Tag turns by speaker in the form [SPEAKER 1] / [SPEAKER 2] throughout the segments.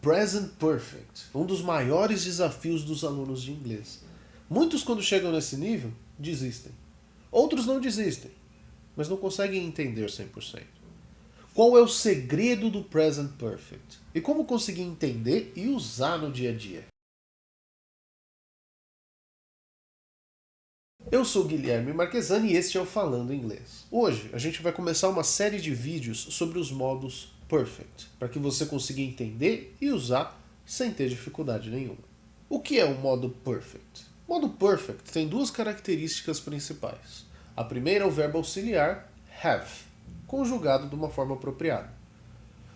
[SPEAKER 1] Present Perfect, um dos maiores desafios dos alunos de inglês. Muitos, quando chegam nesse nível, desistem. Outros não desistem, mas não conseguem entender 100%. Qual é o segredo do Present Perfect? E como conseguir entender e usar no dia a dia? Eu sou Guilherme Marquesani e este é o Falando Inglês. Hoje a gente vai começar uma série de vídeos sobre os modos Perfect, para que você consiga entender e usar sem ter dificuldade nenhuma. O que é o modo Perfect? O modo Perfect tem duas características principais. A primeira é o verbo auxiliar have, conjugado de uma forma apropriada.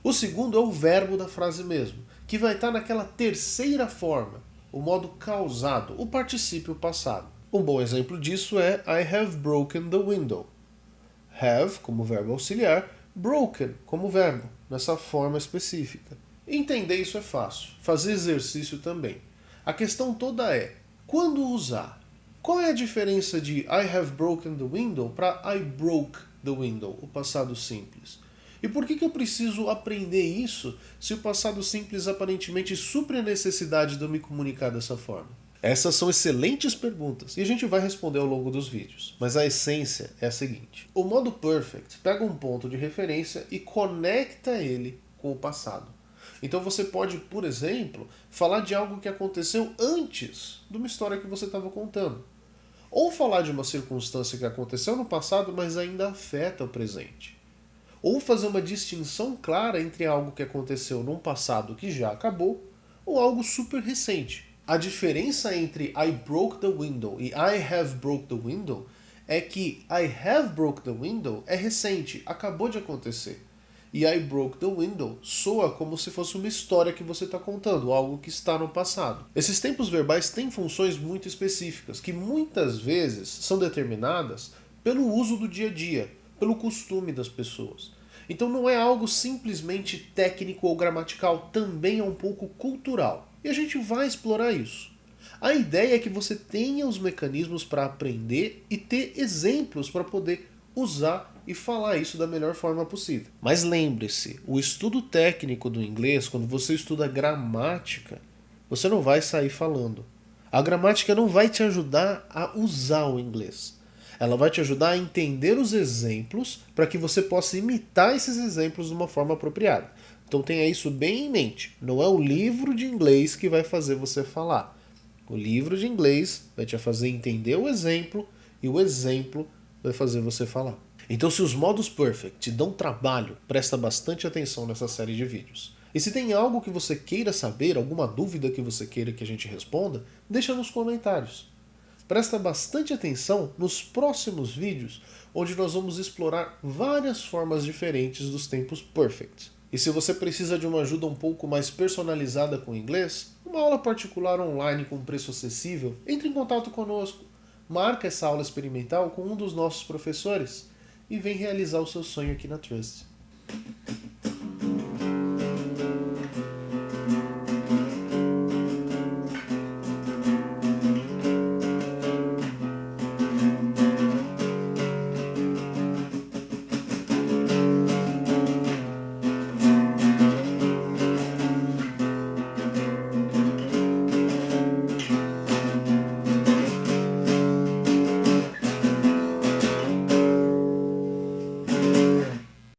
[SPEAKER 1] O segundo é o verbo da frase mesmo, que vai estar naquela terceira forma, o modo causado, o particípio passado. Um bom exemplo disso é I have broken the window. Have como verbo auxiliar, broken como verbo, nessa forma específica. Entender isso é fácil, fazer exercício também. A questão toda é, quando usar? Qual é a diferença de I have broken the window para I broke the window, o passado simples? E por que eu preciso aprender isso se o passado simples aparentemente supre a necessidade de eu me comunicar dessa forma? Essas são excelentes perguntas e a gente vai responder ao longo dos vídeos. Mas a essência é a seguinte. O modo Perfect pega um ponto de referência e conecta ele com o passado. Então você pode, por exemplo, falar de algo que aconteceu antes de uma história que você estava contando. Ou falar de uma circunstância que aconteceu no passado, mas ainda afeta o presente. Ou fazer uma distinção clara entre algo que aconteceu num passado que já acabou ou algo super recente. A diferença entre I broke the window e I have broke the window é que I have broke the window é recente, acabou de acontecer. E I broke the window soa como se fosse uma história que você está contando, algo que está no passado. Esses tempos verbais têm funções muito específicas, que muitas vezes são determinadas pelo uso do dia a dia, pelo costume das pessoas. Então não é algo simplesmente técnico ou gramatical, também é um pouco cultural. E a gente vai explorar isso. A ideia é que você tenha os mecanismos para aprender e ter exemplos para poder usar e falar isso da melhor forma possível. Mas lembre-se, o estudo técnico do inglês, quando você estuda gramática, você não vai sair falando. A gramática não vai te ajudar a usar o inglês. Ela vai te ajudar a entender os exemplos para que você possa imitar esses exemplos de uma forma apropriada. Então tenha isso bem em mente. Não é o livro de inglês que vai fazer você falar. O livro de inglês vai te fazer entender o exemplo e o exemplo vai fazer você falar. Então se os modos perfect te dão trabalho, presta bastante atenção nessa série de vídeos. E se tem algo que você queira saber, alguma dúvida que você queira que a gente responda, deixa nos comentários. Presta bastante atenção nos próximos vídeos, onde nós vamos explorar várias formas diferentes dos tempos perfect. E se você precisa de uma ajuda um pouco mais personalizada com o inglês, uma aula particular online com preço acessível, entre em contato conosco. Marca essa aula experimental com um dos nossos professores e vem realizar o seu sonho aqui na Trust.